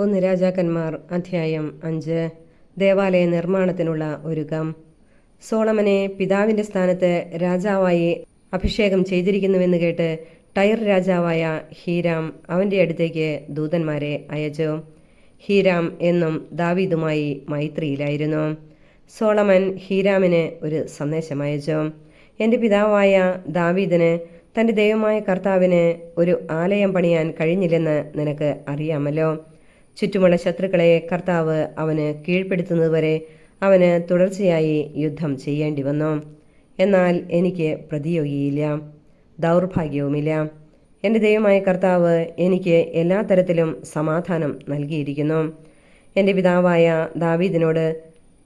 ഒന്ന് രാജാക്കന്മാർ അധ്യായം 5. ദേവാലയ നിർമ്മാണത്തിനുള്ള ഒരുക്കം. സോളമനെ പിതാവിന്റെ സ്ഥാനത്ത് രാജാവായി അഭിഷേകം ചെയ്തിരിക്കുന്നുവെന്ന് കേട്ട് ടൈർ രാജാവായ ഹീരാം അവന്റെ അടുത്തേക്ക് ദൂതന്മാരെ അയച്ചു. ഹീരാം എന്നും ദാവീദുമായി മൈത്രിയിലായിരുന്നു. സോളമൻ ഹീരാമിന് ഒരു സന്ദേശം അയച്ചു. എൻ്റെ പിതാവായ ദാവീദിന് തൻ്റെ ദൈവമായ കർത്താവിന് ഒരു ആലയം പണിയാൻ കഴിഞ്ഞില്ലെന്ന് നിനക്ക് അറിയാമല്ലോ. ചുറ്റുമുള്ള ശത്രുക്കളെ കർത്താവ് അവന് കീഴ്പ്പെടുത്തുന്നതുവരെ അവന് തുടർച്ചയായി യുദ്ധം ചെയ്യേണ്ടി വന്നു. എന്നാൽ എനിക്ക് പ്രതിയോഗിയില്ല, ദൗർഭാഗ്യവുമില്ല. എൻ്റെ ദൈവമായ കർത്താവ് എനിക്ക് എല്ലാ തരത്തിലും സമാധാനം നൽകിയിരിക്കുന്നു. എൻ്റെ പിതാവായ ദാവീദിനോട്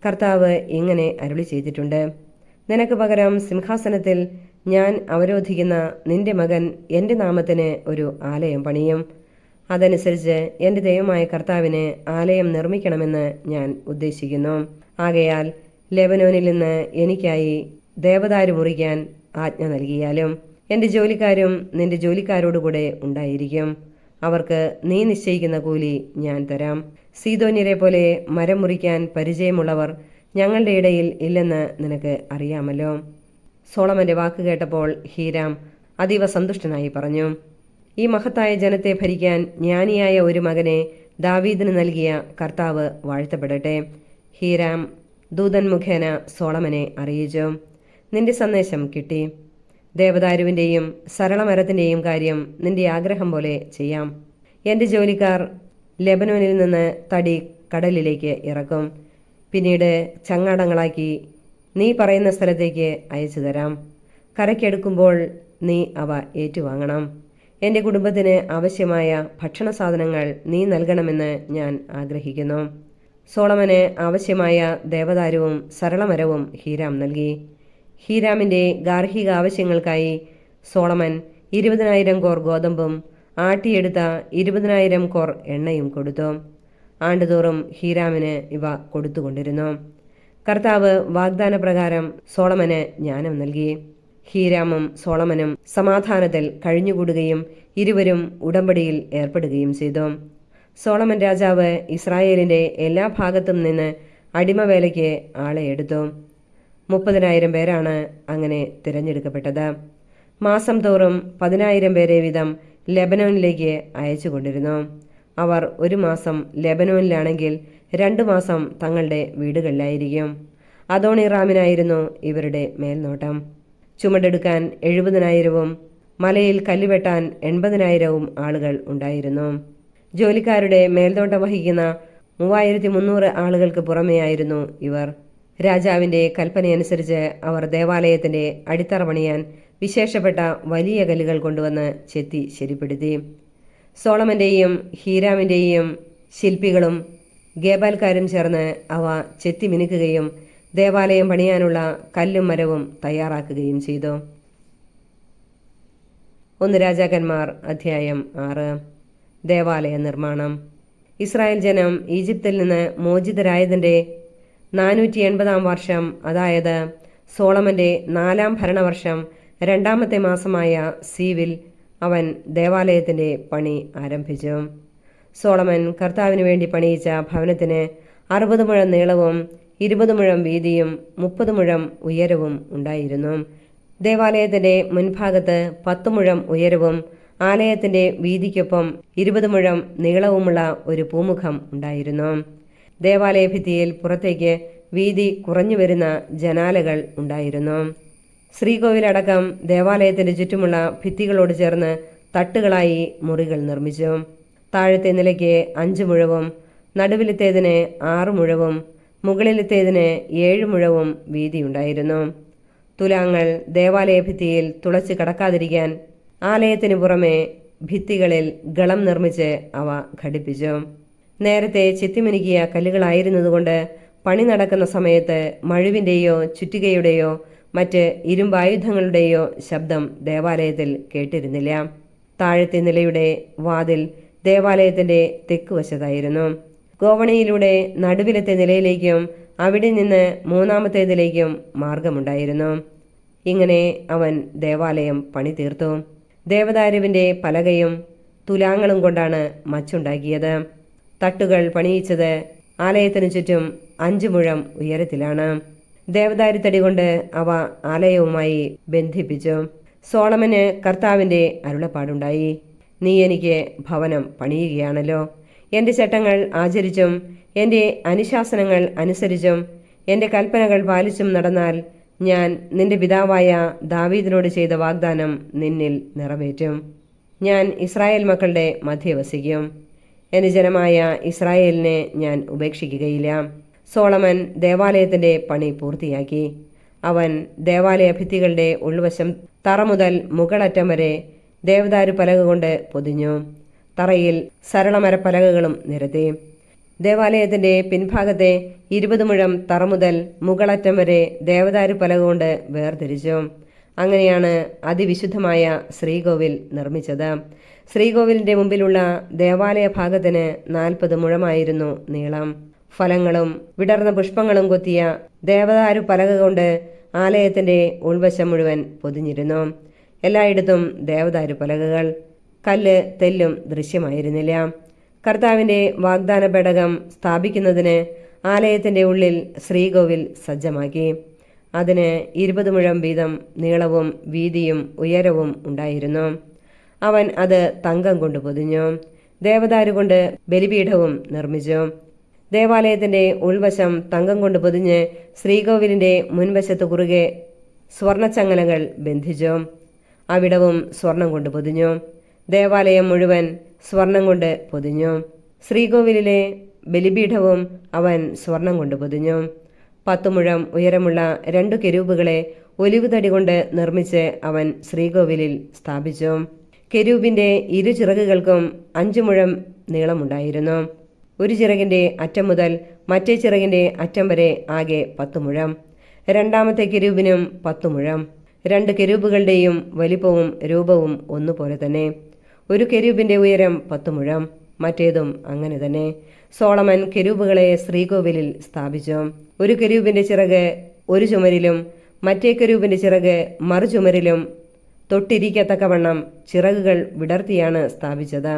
കർത്താവ് ഇങ്ങനെ അരുളി ചെയ്തിട്ടുണ്ട്: നിനക്ക് പകരം സിംഹാസനത്തിൽ ഞാൻ അവരോധിക്കുന്ന നിന്റെ മകൻ എൻ്റെ നാമത്തിന് ഒരു ആലയം പണിയും. അതനുസരിച്ച് എൻ്റെ ദൈവമായ കർത്താവിന് ആലയം നിർമ്മിക്കണമെന്ന് ഞാൻ ഉദ്ദേശിക്കുന്നു. ആകയാൽ ലെബനോനിൽ നിന്ന് എനിക്കായി ദേവദാരു മുറിക്കാൻ ആജ്ഞ നൽകിയാലും എൻ്റെ ജോലിക്കാരും നിന്റെ ജോലിക്കാരോടുകൂടെ ഉണ്ടായിരിക്കും. അവർക്ക് നീ നിശ്ചയിക്കുന്ന കൂലി ഞാൻ തരാം. സീദോന്യരെ പോലെ മരം മുറിക്കാൻ പരിചയമുള്ളവർ ഞങ്ങളുടെ ഇടയിൽ ഇല്ലെന്ന് നിനക്ക് അറിയാമല്ലോ. സോളമന്റെ വാക്ക് കേട്ടപ്പോൾ ഹീരാം അതീവ സന്തുഷ്ടനായി പറഞ്ഞു: ഈ മഹത്തായ ജനത്തെ ഭരിക്കാൻ ജ്ഞാനിയായ ഒരു മകനെ ദാവീദിന് നൽകിയ കർത്താവ് വാഴ്ത്തപ്പെടട്ടെ. ഹീരാം ദൂതൻ മുഖേന സോളമനെ അറിയിച്ചു: നിന്റെ സന്ദേശം കിട്ടി. ദേവദാരുവിൻ്റെയും സരളമരത്തിൻ്റെയും കാര്യം നിന്റെ ആഗ്രഹം പോലെ ചെയ്യാം. എൻ്റെ ജോലിക്കാർ ലെബനോനിൽ നിന്ന് തടി കടലിലേക്ക് ഇറക്കും. പിന്നീട് ചങ്ങാടങ്ങളാക്കി നീ പറയുന്ന സ്ഥലത്തേക്ക് അയച്ചു തരാം. കരയ്ക്കെടുക്കുമ്പോൾ നീ അവ ഏറ്റുവാങ്ങണം. എൻ്റെ കുടുംബത്തിന് ആവശ്യമായ ഭക്ഷണ സാധനങ്ങൾ നീ നൽകണമെന്ന് ഞാൻ ആഗ്രഹിക്കുന്നു. സോളമന് ആവശ്യമായ ദേവദാരുവും സരളമരവും ഹീരാം നൽകി. ഹീരാമിൻ്റെ ഗാർഹിക ആവശ്യങ്ങൾക്കായി സോളമൻ 20,000 കോർ ഗോതമ്പും ആട്ടിയെടുത്ത 20,000 കോർ എണ്ണയും കൊടുത്തു. ആണ്ടുതോറും ഹീരാമിന് ഇവ കൊടുത്തുകൊണ്ടിരുന്നു. കർത്താവ് വാഗ്ദാനപ്രകാരം സോളമന് ജ്ഞാനം നൽകി. ഹീരാമും സോളമനും സമാധാനത്തിൽ കഴിഞ്ഞുകൂടുകയും ഇരുവരും ഉടമ്പടിയിൽ ഏർപ്പെടുകയും ചെയ്തു. സോളമൻ രാജാവ് ഇസ്രായേലിന്റെ എല്ലാ ഭാഗത്തും നിന്ന് അടിമവേലയ്ക്ക് ആളെ എടുത്തു. 30,000 പേരാണ് അങ്ങനെ തിരഞ്ഞെടുക്കപ്പെട്ടത്. മാസം തോറും 10,000 പേരെ വീതം ലെബനോനിലേക്ക് അയച്ചുകൊണ്ടിരുന്നു. അവർ ഒരു മാസം ലെബനോനിലാണെങ്കിൽ 2 മാസം തങ്ങളുടെ വീടുകളിലായിരിക്കും. അദോണിറാമിനായിരുന്നു ഇവരുടെ മേൽനോട്ടം. ചുമടെടുക്കാൻ 70,000-ഉം മലയിൽ കല്ലുവെട്ടാൻ 80,000-ഉം ആളുകൾ ഉണ്ടായിരുന്നു. ജോലിക്കാരുടെ മേൽനോട്ടം വഹിക്കുന്ന 3,300 ആളുകൾക്ക് പുറമെയായിരുന്നു ഇവർ. രാജാവിൻ്റെ കൽപ്പനയനുസരിച്ച് അവർ ദേവാലയത്തിൻ്റെ അടിത്തറ പണിയാൻ വിശേഷപ്പെട്ട വലിയ കല്ലുകൾ കൊണ്ടുവന്ന് ചെത്തി ശരിപ്പെടുത്തി. സോളമൻ്റെയും ഹീരാമിൻ്റെയും ശില്പികളും ഗേബാൽക്കാരും ചേർന്ന് അവ ചെത്തി മിനുക്കുകയും ദേവാലയം പണിയാനുള്ള കല്ലും മരവും തയ്യാറാക്കുകയും ചെയ്തു. 1 രാജാക്കന്മാർ അധ്യായം 6. ദേവാലയ നിർമ്മാണം. ഇസ്രായേൽ ജനം ഈജിപ്തിൽ നിന്ന് മോചിതരായതിൻ്റെ 480-ാം വർഷം, അതായത് സോളമന്റെ 4-ാം ഭരണവർഷം 2-ാമത്തെ മാസമായ സീവിൽ അവൻ ദേവാലയത്തിൻ്റെ പണി ആരംഭിച്ചു. സോളമൻ കർത്താവിന് വേണ്ടി പണിയിച്ച ഭവനത്തിന് 60 മുഴം നീളവും 20 മുഴം വീതിയും 30 മുഴം ഉയരവും ഉണ്ടായിരുന്നു. ദേവാലയത്തിന്റെ മുൻഭാഗത്ത് 10 മുഴം ഉയരവും ആലയത്തിന്റെ വീതിക്കൊപ്പം 20 മുഴം നീളവുമുള്ള ഒരു പൂമുഖം ഉണ്ടായിരുന്നു. ദേവാലയ ഭിത്തിയിൽ പുറത്തേക്ക് വീതി കുറഞ്ഞു വരുന്ന ജനാലകൾ ഉണ്ടായിരുന്നു. ശ്രീകോവിലടക്കം ദേവാലയത്തിന്റെ ചുറ്റുമുള്ള ഭിത്തികളോട് ചേർന്ന് തട്ടുകളായി മുറികൾ നിർമ്മിച്ചു. താഴത്തെ നിലയ്ക്ക് 5 മുഴവും നടുവിലത്തേതിന് 6 മുഴവും മുകളിലത്തേതിന് 7 മുഴവും വീതിയുണ്ടായിരുന്നു. തുലാങ്ങൾ ദേവാലയ ഭിത്തിയിൽ തുളച്ച് കടക്കാതിരിക്കാൻ ആലയത്തിനു പുറമെ ഭിത്തികളിൽ ഗളം നിർമ്മിച്ച് അവ ഘടിപ്പിച്ചു. നേരത്തെ ചെത്തിമിനുക്കിയ കല്ലുകളായിരുന്നതുകൊണ്ട് പണി നടക്കുന്ന സമയത്ത് മഴുവിൻ്റെയോ ചുറ്റികയുടെയോ മറ്റ് ഇരുമ്പായുധങ്ങളുടെയോ ശബ്ദം ദേവാലയത്തിൽ കേട്ടിരുന്നില്ല. താഴത്തെ നിലയുടെ വാതിൽ ദേവാലയത്തിന്റെ തെക്കുവശത്തായിരുന്നു. ഗോവണിയിലൂടെ നടുവിലത്തെ നിലയിലേക്കും അവിടെ നിന്ന് 3-ാമത്തേതിലേക്കും മാർഗമുണ്ടായിരുന്നു. ഇങ്ങനെ അവൻ ദേവാലയം പണി തീർത്തു. ദേവദാരുവിൻ്റെ പലകയും തുലാങ്ങളും കൊണ്ടാണ് മച്ചുണ്ടാക്കിയത്. തട്ടുകൾ പണിയിച്ചത് ആലയത്തിനു ചുറ്റും 5 മുഴം ഉയരത്തിലാണ്. ദേവദാരുത്തടി കൊണ്ട് അവ ആലയവുമായി ബന്ധിപ്പിച്ചു. സോളമന് കർത്താവിൻ്റെ അരുളപ്പാടുണ്ടായി: നീ എനിക്ക് ഭവനം പണിയുകയാണല്ലോ. എൻ്റെ ചട്ടങ്ങൾ ആചരിച്ചും എൻ്റെ അനുശാസനങ്ങൾ അനുസരിച്ചും എൻ്റെ കൽപ്പനകൾ പാലിച്ചും നടന്നാൽ ഞാൻ നിന്റെ പിതാവായ ദാവീദിനോട് ചെയ്ത വാഗ്ദാനം നിന്നിൽ നിറവേറ്റും. ഞാൻ ഇസ്രായേൽ മക്കളുടെ മധ്യേ വസിക്കും. എൻ്റെ ജനമായ ഇസ്രായേലിനെ ഞാൻ ഉപേക്ഷിക്കുകയില്ല. സോളമൻ ദേവാലയത്തിൻ്റെ പണി പൂർത്തിയാക്കി. അവൻ ദേവാലയ ഭിത്തികളുടെ ഉൾവശം തറ മുതൽ മുകളറ്റം വരെ ദേവദാരു പലക കൊണ്ട് പൊതിഞ്ഞു. തറയിൽ സരളമരപ്പലകകളും നിരത്തി. ദേവാലയത്തിൻ്റെ പിൻഭാഗത്തെ 20 മുഴം തറ മുതൽ മുകളറ്റം വരെ ദേവദാരു പലക കൊണ്ട് വേർതിരിച്ചു. അങ്ങനെയാണ് അതിവിശുദ്ധമായ ശ്രീകോവിൽ നിർമ്മിച്ചത്. ശ്രീകോവിലിൻ്റെ മുമ്പിലുള്ള ദേവാലയ ഭാഗത്തിന് 40 മുഴമായിരുന്നു നീളം. ഫലങ്ങളും വിടർന്ന പുഷ്പങ്ങളും കൊത്തിയ ദേവദാരു പലക കൊണ്ട് ആലയത്തിൻ്റെ ഉൾവശം മുഴുവൻ പൊതിഞ്ഞിരുന്നു. എല്ലായിടത്തും ദേവദാരു പലകകൾ. കല്ല് തെല്ലും ദൃശ്യമായിരുന്നില്ല. കർത്താവിൻ്റെ വാഗ്ദാന പേടകം സ്ഥാപിക്കുന്നതിന് ആലയത്തിൻ്റെ ഉള്ളിൽ ശ്രീകോവിൽ സജ്ജമാക്കി. അതിന് 20 മുഴം വീതം നീളവും വീതിയും ഉയരവും ഉണ്ടായിരുന്നു. അവൻ അത് തങ്കം കൊണ്ട് പൊതിഞ്ഞു. ദേവദാരു കൊണ്ട് ബലിപീഠവും നിർമ്മിച്ചു. ദേവാലയത്തിൻ്റെ ഉൾവശം തങ്കം കൊണ്ട് പൊതിഞ്ഞ് ശ്രീകോവിലിൻ്റെ മുൻവശത്ത് കുറുകെ സ്വർണച്ചങ്ങലകൾ ബന്ധിച്ചു. അവിടവും സ്വർണം കൊണ്ട് പൊതിഞ്ഞു. ദേവാലയം മുഴുവൻ സ്വർണം കൊണ്ട് പൊതിഞ്ഞു. ശ്രീകോവിലിലെ ബലിപീഠവും അവൻ സ്വർണം കൊണ്ട് പൊതിഞ്ഞു. 10 മുഴം ഉയരമുള്ള 2 കെരൂബുകളെ ഒലിവുതടി കൊണ്ട് നിർമ്മിച്ച് അവൻ ശ്രീകോവിലിൽ സ്ഥാപിച്ചു. കെരൂബിൻ്റെ 2 ചിറകുകൾക്കും 5 മുഴം നീളമുണ്ടായിരുന്നു. ഒരു ചിറകിൻ്റെ അറ്റം മുതൽ മറ്റേ ചിറകിൻ്റെ അറ്റം വരെ ആകെ 10 മുഴം. രണ്ടാമത്തെ കെരൂബിനും 10 മുഴം. 2 കെരൂബുകളുടെയും വലിപ്പവും രൂപവും ഒന്നുപോലെ തന്നെ. ഒരു കെരൂബിൻ്റെ ഉയരം 10 മുഴം, മറ്റേതും അങ്ങനെ തന്നെ. സോളമൻ കെരൂബുകളെ ശ്രീകോവിലിൽ സ്ഥാപിച്ചു. ഒരു കെരൂബിൻ്റെ ചിറക് ഒരു ചുമരിലും മറ്റേ കെരൂബിൻ്റെ ചിറക് മറു ചുമരിലും തൊട്ടിരിക്കത്തക്കവണ്ണം ചിറകുകൾ വിടർത്തിയാണ് സ്ഥാപിച്ചത്.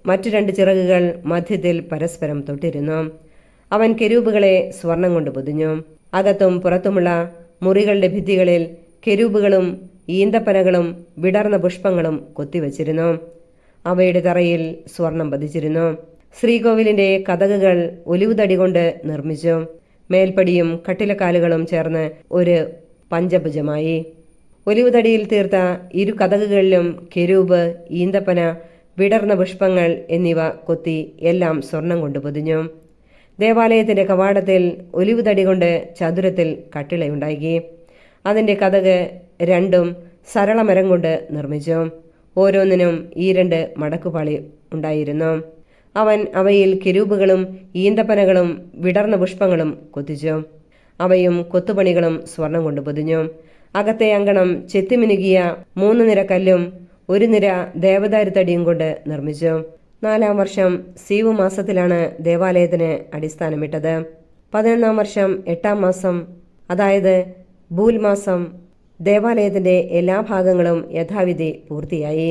മറ്റു 2 ചിറകുകൾ മധ്യത്തിൽ പരസ്പരം തൊട്ടിരുന്നു. അവൻ കെരൂബുകളെ സ്വർണം കൊണ്ട് പൊതിഞ്ഞു. അകത്തും പുറത്തുമുള്ള മുറികളുടെ ഭിത്തികളിൽ കെരൂബുകളും ഈന്തപ്പനകളും വിടർന്ന പുഷ്പങ്ങളും കൊത്തിവച്ചിരുന്നു. അവയുടെ തറയിൽ സ്വർണം പതിച്ചിരുന്നു. ശ്രീകോവിലിൻ്റെ കതകുകൾ ഒലിവുതടി കൊണ്ട് നിർമ്മിച്ചു. മേൽപ്പടിയും കട്ടിലക്കാലുകളും ചേർന്ന് ഒരു പഞ്ചഭുജമായി. ഒലിവുതടിയിൽ തീർത്ത 2 കതകുകളിലും കെരൂബ്, ഈന്തപ്പന, വിടർന്ന പുഷ്പങ്ങൾ എന്നിവ കൊത്തി എല്ലാം സ്വർണം കൊണ്ട് പൊതിഞ്ഞു. ദേവാലയത്തിൻ്റെ കവാടത്തിൽ ഒലിവുതടി കൊണ്ട് ചതുരത്തിൽ കട്ടിളയുണ്ടാക്കി. അതിൻ്റെ കതക് 2 സരളമരം കൊണ്ട് നിർമ്മിച്ചു. ഓരോന്നിനും 2 മടക്കുപാളി ഉണ്ടായിരുന്നു. അവൻ അവയിൽ കെരൂബുകളും ഈന്തപ്പനകളും വിടർന്ന പുഷ്പങ്ങളും കൊത്തിച്ചു. അവയും കൊത്തുപണികളും സ്വർണം കൊണ്ട് പൊതിഞ്ഞു. അകത്തെ അങ്കണം ചെത്തിമിനുകിയ 3 നിര കല്ലും 1 നിര ദേവദാരുത്തടിയും കൊണ്ട് നിർമ്മിച്ചു. 4-ാം വർഷം സീവു മാസത്തിലാണ് ദേവാലയത്തിന് അടിസ്ഥാനമിട്ടത്. 11-ാം വർഷം 8-ാം മാസം, അതായത് ബൂൽ മാസം, ദേവാലയത്തിൻ്റെ എല്ലാ ഭാഗങ്ങളും യഥാവിധി പൂർത്തിയായി.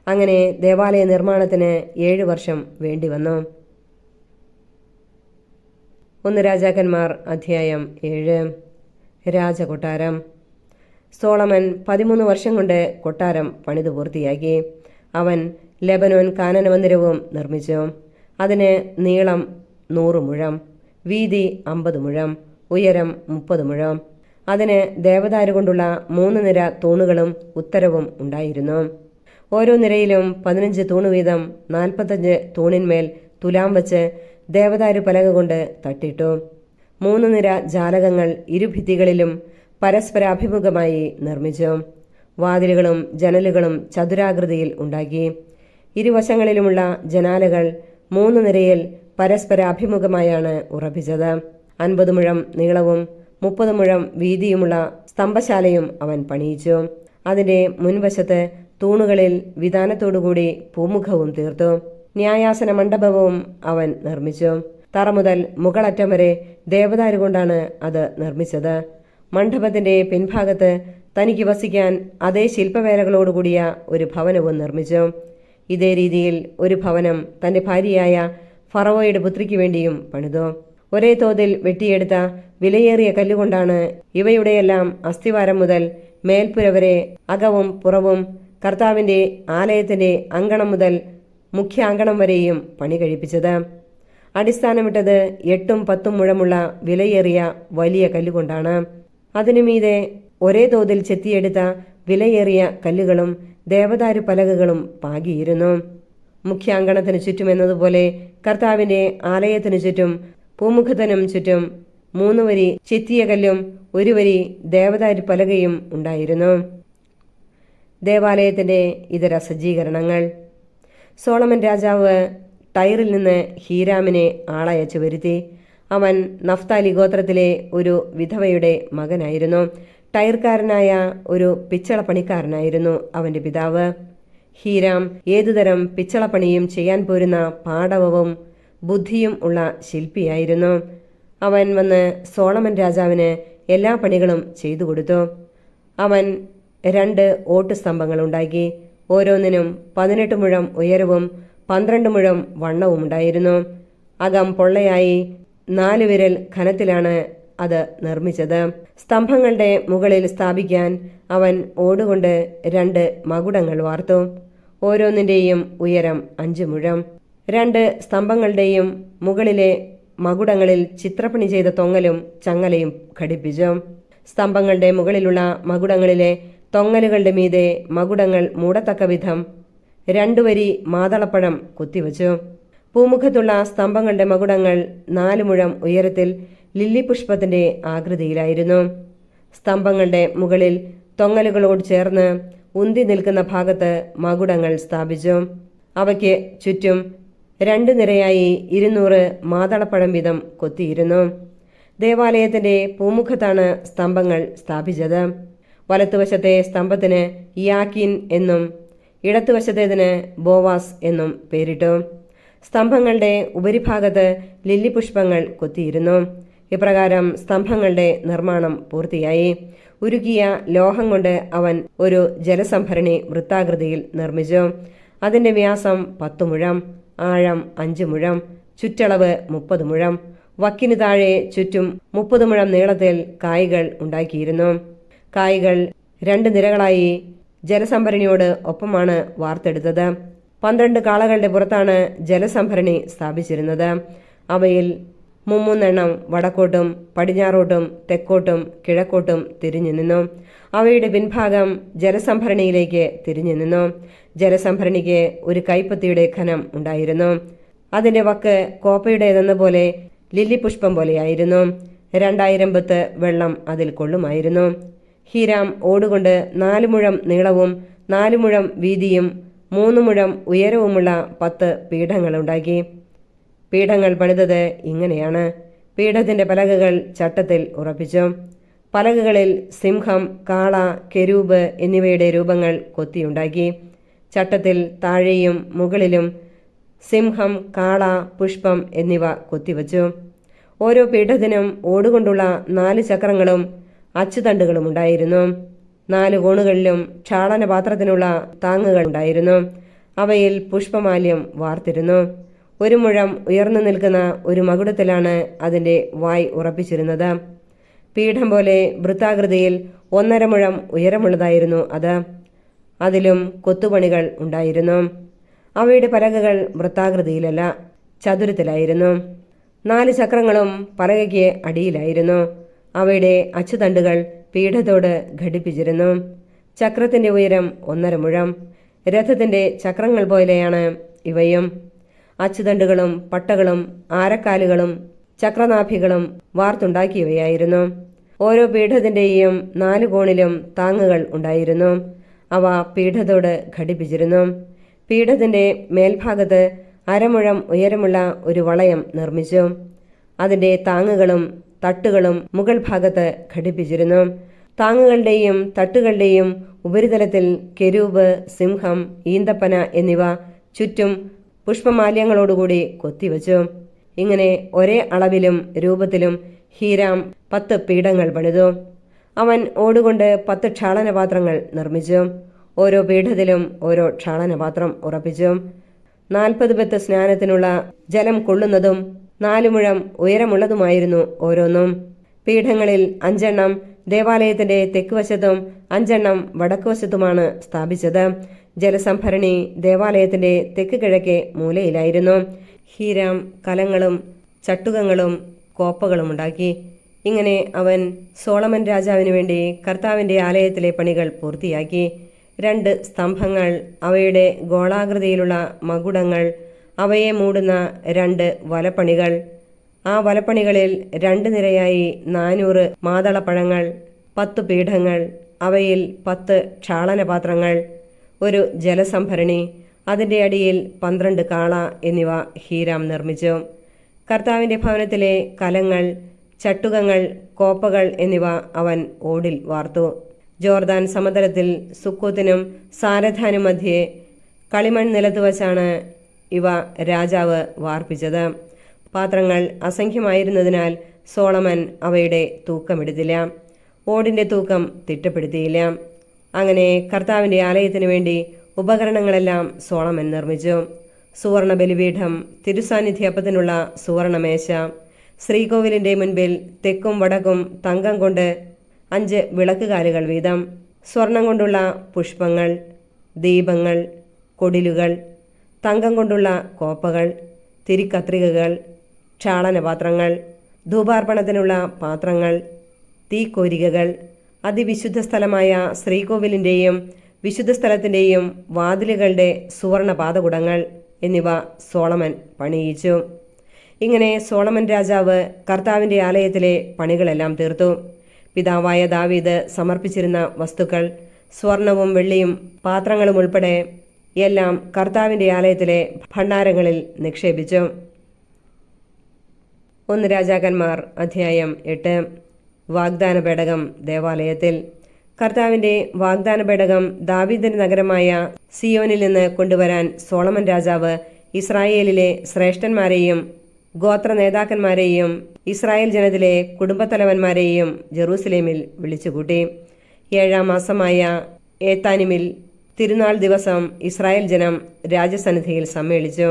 അങ്ങനെ ദേവാലയ നിർമ്മാണത്തിന് 7 വർഷം വേണ്ടിവന്നു. 1 രാജാക്കന്മാർ അധ്യായം 7. രാജകൊട്ടാരം. സോളമൻ 13 വർഷം കൊണ്ട് കൊട്ടാരം പണിതു പൂർത്തിയാക്കി. അവൻ ലെബനോൻ കാനന മന്ദിരവും നിർമ്മിച്ചു. അതിന് നീളം 100 മുഴം, വീതി 50 മുഴം, ഉയരം 30 മുഴം. അതിന് ദേവദാരു കൊണ്ടുള്ള 3 നിര തൂണുകളും ഉത്തരവും ഉണ്ടായിരുന്നു. ഓരോ നിരയിലും 15 തൂണ് വീതം 45 തൂണിന്മേൽ തുലാം വച്ച് ദേവദാരു പലക കൊണ്ട് തട്ടിട്ടു. 3 നിര ജാലകങ്ങൾ ഇരുഭിത്തികളിലും പരസ്പരാഭിമുഖമായി നിർമ്മിച്ചു. വാതിലുകളും ജനലുകളും ചതുരാകൃതിയിൽ ഉണ്ടാക്കി. ഇരുവശങ്ങളിലുമുള്ള ജനാലകൾ 3 നിരയിൽ പരസ്പരാഭിമുഖമായാണ് ഉറപ്പിച്ചത്. 50 മുഴം നീളവും 30 മുഴം വീതിയുമുള്ള സ്തംഭശാലയും അവൻ പണിയിച്ചു. അതിൻ്റെ മുൻവശത്ത് തൂണുകളിൽ വിതാനത്തോടുകൂടി പൂമുഖവും തീർത്തു. ന്യായാസന മണ്ഡപവും അവൻ നിർമ്മിച്ചു. തറ മുതൽ മുകളറ്റം വരെ ദേവദാരു കൊണ്ടാണ് അത് നിർമ്മിച്ചത്. മണ്ഡപത്തിൻ്റെ പിൻഭാഗത്ത് തനിക്ക് വസിക്കാൻ അതേ ശില്പവേലകളോടുകൂടിയ ഒരു ഭവനവും നിർമ്മിച്ചു. ഇതേ രീതിയിൽ ഒരു ഭവനം തൻ്റെ ഭാര്യയായ ഫറവോയുടെ പുത്രിക്ക് വേണ്ടിയും പണിതു. ഒരേ തോതിൽ വെട്ടിയെടുത്ത വിലയേറിയ കല്ലുകൊണ്ടാണ് ഇവയുടെയെല്ലാം അസ്ഥിവാരം മുതൽ മേൽപ്പുര വരെ, അകവും പുറവും, കർത്താവിന്റെ ആലയത്തിന്റെ അങ്കണം മുതൽ മുഖ്യ അങ്കണം വരെയും പണി കഴിപ്പിച്ചത്. അടിസ്ഥാനമിട്ടത് 8-10 മുഴമുള്ള വിലയേറിയ വലിയ കല്ലുകൊണ്ടാണ്. അതിനുമീതെ ഒരേ തോതിൽ ചെത്തിയെടുത്ത വിലയേറിയ കല്ലുകളും ദേവദാരു പലകകളും പാകിയിരുന്നു. മുഖ്യാങ്കണത്തിന് ചുറ്റും എന്നതുപോലെ കർത്താവിന്റെ ആലയത്തിനു ചുറ്റും പൂമുഖത്തിനും ചുറ്റും 3 വരി ചെത്തിയ കല്ലും 1 വരി ദേവദാരു പലകയും ഉണ്ടായിരുന്നു. ദേവാലയത്തിന്റെ ഇതര സജ്ജീകരണങ്ങൾ. സോളമൻ രാജാവ് ടൈറിൽ നിന്ന് ഹീരാമിനെ ആളയച്ചു വരുത്തി. അവൻ നഫ്താലി ഗോത്രത്തിലെ ഒരു വിധവയുടെ മകനായിരുന്നു. ടൈർക്കാരനായ ഒരു പിച്ചളപ്പണിക്കാരനായിരുന്നു അവന്റെ പിതാവ്. ഹീരാം ഏതുതരം പിച്ചളപ്പണിയും ചെയ്യാൻ പോരുന്ന പാടവവും ബുദ്ധിയും ഉള്ള ശില്പിയായിരുന്നു. അവൻ വന്ന് സോളമൻ രാജാവിന് എല്ലാ പണികളും ചെയ്തു കൊടുത്തു. അവൻ 2 ഓട്ടുസ്തംഭങ്ങൾ ഉണ്ടാക്കി. ഓരോന്നിനും 18 മുഴം ഉയരവും 12 മുഴം വണ്ണവും ഉണ്ടായിരുന്നു. അകം പൊള്ളയായി 4 വിരൽ ഘനത്തിലാണ് അത് നിർമ്മിച്ചത്. സ്തംഭങ്ങളുടെ മുകളിൽ സ്ഥാപിക്കാൻ അവൻ ഓടുകൊണ്ട് 2 മകുടങ്ങൾ വാർത്തു. ഓരോന്നിന്റെയും ഉയരം 5 മുഴം. 2 സ്തംഭങ്ങളുടെയും മുകളിലെ മകുടങ്ങളിൽ ചിത്രപ്പണി ചെയ്ത തൊങ്ങലും ചങ്ങലയും ഘടിപ്പിച്ചു. സ്തംഭങ്ങളുടെ മുകളിലുള്ള മകുടങ്ങളിലെ തൊങ്ങലുകളുടെ മീതെ മകുടങ്ങൾ മൂടത്തക്ക വിധം 2 വരി മാതളപ്പഴം കുത്തിവച്ചു. പൂമുഖത്തുള്ള സ്തംഭങ്ങളുടെ മകുടങ്ങൾ 4 മുഴം ഉയരത്തിൽ ലില്ലി പുഷ്പത്തിന്റെ ആകൃതിയിലായിരുന്നു. സ്തംഭങ്ങളുടെ മുകളിൽ തൊങ്ങലുകളോട് ചേർന്ന് ഉന്തി നിൽക്കുന്ന ഭാഗത്ത് മകുടങ്ങൾ സ്ഥാപിച്ചു. അവയ്ക്ക് ചുറ്റും 2 നിരയായി 200 മാതളപ്പഴം വീതം കൊത്തിയിരുന്നു. ദേവാലയത്തിന്റെ പൂമുഖത്താണ് സ്തംഭങ്ങൾ സ്ഥാപിച്ചത്. വലത്തുവശത്തെ സ്തംഭത്തിന് യാക്കീൻ എന്നും ഇടത്തുവശത്തേതിന് ബോവാസ് എന്നും പേരിട്ടു. സ്തംഭങ്ങളുടെ ഉപരിഭാഗത്ത് ലില്ലി പുഷ്പങ്ങൾ കൊത്തിയിരുന്നു. ഇപ്രകാരം സ്തംഭങ്ങളുടെ നിർമ്മാണം പൂർത്തിയായി. ഉരുകിയ ലോഹം കൊണ്ട് അവൻ ഒരു ജലസംഭരണി വൃത്താകൃതിയിൽ നിർമ്മിച്ചു. അതിന്റെ വ്യാസം 10 മുഴം, ആഴം 5 മുഴം, ചുറ്റളവ് 30 മുഴം. വക്കിന് താഴെ ചുറ്റും 30 മുഴം നീളത്തിൽ കായ്കൾ ഉണ്ടാക്കിയിരുന്നു. കായ്കൾ 2 നിരകളായി ജലസംഭരണിയോട് ഒപ്പമാണ് വാർത്തെടുത്തത്. 12 കാളകളുടെ പുറത്താണ് ജലസംഭരണി സ്ഥാപിച്ചിരുന്നത്. അവയിൽ 3 വടക്കോട്ടും പടിഞ്ഞാറോട്ടും തെക്കോട്ടും കിഴക്കോട്ടും തിരിഞ്ഞു നിന്നു. അവയുടെ പിൻഭാഗം ജലസംഭരണിയിലേക്ക് തിരിഞ്ഞു നിന്നു. ജലസംഭരണിക്ക് ഒരു കൈപ്പത്തിയുടെ ഘനം ഉണ്ടായിരുന്നു. അതിന്റെ വക്ക് കോപ്പയുടേതെന്ന പോലെ ലില്ലി പുഷ്പം പോലെയായിരുന്നു. 2000 ബത്ത് വെള്ളം അതിൽ കൊള്ളുമായിരുന്നു. ഹീരാം ഓടുകൊണ്ട് 4 മുഴം നീളവും 4 മുഴം വീതിയും 3 മുഴം ഉയരവുമുള്ള 10 പീഠങ്ങളുണ്ടാക്കി. പീഠങ്ങൾ പണിതത് ഇങ്ങനെയാണ്. പീഠത്തിന്റെ പലകകൾ ചട്ടത്തിൽ ഉറപ്പിച്ചു. പലകകളിൽ സിംഹം, കാള, കെരൂബ് എന്നിവയുടെ രൂപങ്ങൾ കൊത്തിയുണ്ടാക്കി. ചട്ടത്തിൽ താഴെയും മുകളിലും സിംഹം, കാള, പുഷ്പം എന്നിവ കൊത്തിവച്ചു. ഓരോ പീഠത്തിനും ഓടുകൊണ്ടുള്ള 4 ചക്രങ്ങളും അച്ചുതണ്ടുകളും ഉണ്ടായിരുന്നു. 4 കോണുകളിലും ക്ഷാളനപാത്രത്തിനുള്ള താങ്ങുകൾ ഉണ്ടായിരുന്നു. അവയിൽ പുഷ്പമാല്യം വാർത്തിരുന്നു. 1 മുഴം ഉയർന്നു നിൽക്കുന്ന ഒരു മകുടത്തിലാണ് അതിന്റെ വായ് ഉറപ്പിച്ചിരുന്നത്. പീഠം പോലെ വൃത്താകൃതിയിൽ 1.5 മുഴം ഉയരമുള്ളതായിരുന്നു അത്. അതിലും കൊത്തുപണികൾ ഉണ്ടായിരുന്നു. അവയുടെ പലകകൾ വൃത്താകൃതിയിലല്ല, ചതുരത്തിലായിരുന്നു. 4 ചക്രങ്ങളും പലകയ്ക്ക് അടിയിലായിരുന്നു. അവയുടെ അച്ചുതണ്ടുകൾ പീഠത്തോട് ഘടിപ്പിച്ചിരുന്നു. ചക്രത്തിന്റെ ഉയരം 1.5 മുഴം. രഥത്തിന്റെ ചക്രങ്ങൾ പോലെയാണ് ഇവയും. അച്ചുതണ്ടുകളും പട്ടകളും ആരക്കാലുകളും ചക്രനാഭികളും വാർത്തുണ്ടാക്കിയവയായിരുന്നു. ഓരോ പീഠത്തിന്റെയും 4 കോണിലും താങ്ങുകൾ ഉണ്ടായിരുന്നു. അവ പീഠത്തോട് ഘടിപ്പിച്ചിരുന്നു. പീഠത്തിന്റെ മേൽഭാഗത്ത് 1/2 മുഴം ഉയരമുള്ള ഒരു വളയം നിർമ്മിച്ചു. അതിന്റെ താങ്ങുകളും തട്ടുകളും മുകൾ ഭാഗത്ത് ഘടിപ്പിച്ചിരുന്നു. താങ്ങുകളുടെയും തട്ടുകളുടെയും ഉപരിതലത്തിൽ കെരൂബ്, സിംഹം, ഈന്തപ്പന എന്നിവ ചുറ്റും പുഷ്പമാല്യങ്ങളോടുകൂടി കൊത്തിവച്ചു. ഇങ്ങനെ ഒരേ അളവിലും രൂപത്തിലും ഹീരാം 10 പീഠങ്ങൾ പണിതു. അവൻ ഓടുകൊണ്ട് 10 ക്ഷാളനപാത്രങ്ങൾ നിർമ്മിച്ചു. ഓരോ പീഠത്തിലും ഓരോ ക്ഷാളനപാത്രം ഉറപ്പിച്ചു. 40 ബത്ത് സ്നാനത്തിനുള്ള ജലം കൊള്ളുന്നതും 4 മുഴം ഉയരമുള്ളതുമായിരുന്നു ഓരോന്നും. പീഠങ്ങളിൽ 5 എണ്ണം ദേവാലയത്തിന്റെ തെക്കുവശത്തും 5 എണ്ണം വടക്കുവശത്തുമാണ് സ്ഥാപിച്ചത്. ജലസംഭരണി ദേവാലയത്തിന്റെ തെക്ക് കിഴക്കേ മൂലയിലായിരുന്നു. ഹീരാം കലങ്ങളും ചട്ടുകങ്ങളും കോപ്പകളും ഉണ്ടാക്കി. ഇങ്ങനെ അവൻ സോളമൻ രാജാവിനു വേണ്ടി കർത്താവിന്റെ ആലയത്തിലെ പണികൾ പൂർത്തിയാക്കി. 2 സ്തംഭങ്ങൾ, അവയുടെ ഗോളാകൃതിയിലുള്ള മകുടങ്ങൾ, അവയെ മൂടുന്ന 2 വലപ്പണികൾ, ആ വലപ്പണികളിൽ 2 നിരയായി 400 മാതളപ്പഴങ്ങൾ, 10 പീഠങ്ങൾ, അവയിൽ 10 ക്ഷാളനപാത്രങ്ങൾ, ഒരു ജലസംഭരണി, അതിൻ്റെ അടിയിൽ 12 കാള എന്നിവ ഹീരാം നിർമ്മിച്ചു. കർത്താവിൻ്റെ ഭവനത്തിലെ കലങ്ങൾ, ചട്ടുകങ്ങൾ, കോപ്പകൾ എന്നിവ അവൻ ഓടിൽ വാർത്തു. ജോർദാൻ സമതലത്തിൽ സുക്കോത്തിനും സാരഥാനും മധ്യേ കളിമൺ നിലത്ത് വച്ചാണ് ഇവ രാജാവ് വാർപ്പിച്ചത്. പാത്രങ്ങൾ അസംഖ്യമായിരുന്നതിനാൽ സോളമൻ അവയുടെ തൂക്കമെടുത്തില്ല, ഓടിൻ്റെ തൂക്കം തിട്ടപ്പെടുത്തിയില്ല. അങ്ങനെ കർത്താവിൻ്റെ ആലയത്തിനു വേണ്ടി ഉപകരണങ്ങളെല്ലാം സോളമൻ നിർമ്മിച്ചു. സുവർണ ബലിപീഠം, തിരുസാന്നിധ്യപ്പത്തിനുള്ള സുവർണമേശ, ശ്രീകോവിലിൻ്റെ മുൻപിൽ തെക്കും വടക്കും തങ്കം കൊണ്ട് 5 വിളക്കുകാലുകൾ വീതം, സ്വർണം കൊണ്ടുള്ള പുഷ്പങ്ങൾ, ദീപങ്ങൾ, കൊടിലുകൾ, തങ്കം കൊണ്ടുള്ള കോപ്പകൾ, തിരിക്കത്രികകൾ, ക്ഷാളനപാത്രങ്ങൾ, ധൂപാർപ്പണത്തിനുള്ള പാത്രങ്ങൾ, തീക്കോരികകൾ, അതിവിശുദ്ധ സ്ഥലമായ ശ്രീകോവിലിൻ്റെയും വിശുദ്ധ സ്ഥലത്തിൻ്റെയും വാതിലുകളുടെ സുവർണ പാദകുടങ്ങൾ എന്നിവ സോളമൻ പണിയിച്ചു. ഇങ്ങനെ സോളമൻ രാജാവ് കർത്താവിൻ്റെ ആലയത്തിലെ പണികളെല്ലാം തീർത്തു. പിതാവായ ദാവീദ് സമർപ്പിച്ചിരുന്ന വസ്തുക്കൾ, സ്വർണവും വെള്ളിയും പാത്രങ്ങളും ഉൾപ്പെടെ എല്ലാം കർത്താവിൻ്റെ ആലയത്തിലെ ഭണ്ഡാരങ്ങളിൽ നിക്ഷേപിച്ചു. 1 രാജാക്കന്മാർ അധ്യായം 8. വാഗ്ദാന പേടകം ദേവാലയത്തിൽ. കർത്താവിൻ്റെ വാഗ്ദാന പേടകം ദാവീദിന്റെ നഗരമായ സിയോനിൽ നിന്ന് കൊണ്ടുവരാൻ സോളമൻ രാജാവ് ഇസ്രായേലിലെ ശ്രേഷ്ഠന്മാരെയും ഗോത്ര നേതാക്കന്മാരെയും ഇസ്രായേൽ ജനത്തിലെ കുടുംബത്തലവന്മാരെയും ജെറൂസലേമിൽ വിളിച്ചുകൂട്ടി. 7-ാം മാസമായ ഏത്താനിമിൽ തിരുനാൾ ദിവസം ഇസ്രായേൽ ജനം രാജസന്നിധിയിൽ സമ്മേളിച്ചു.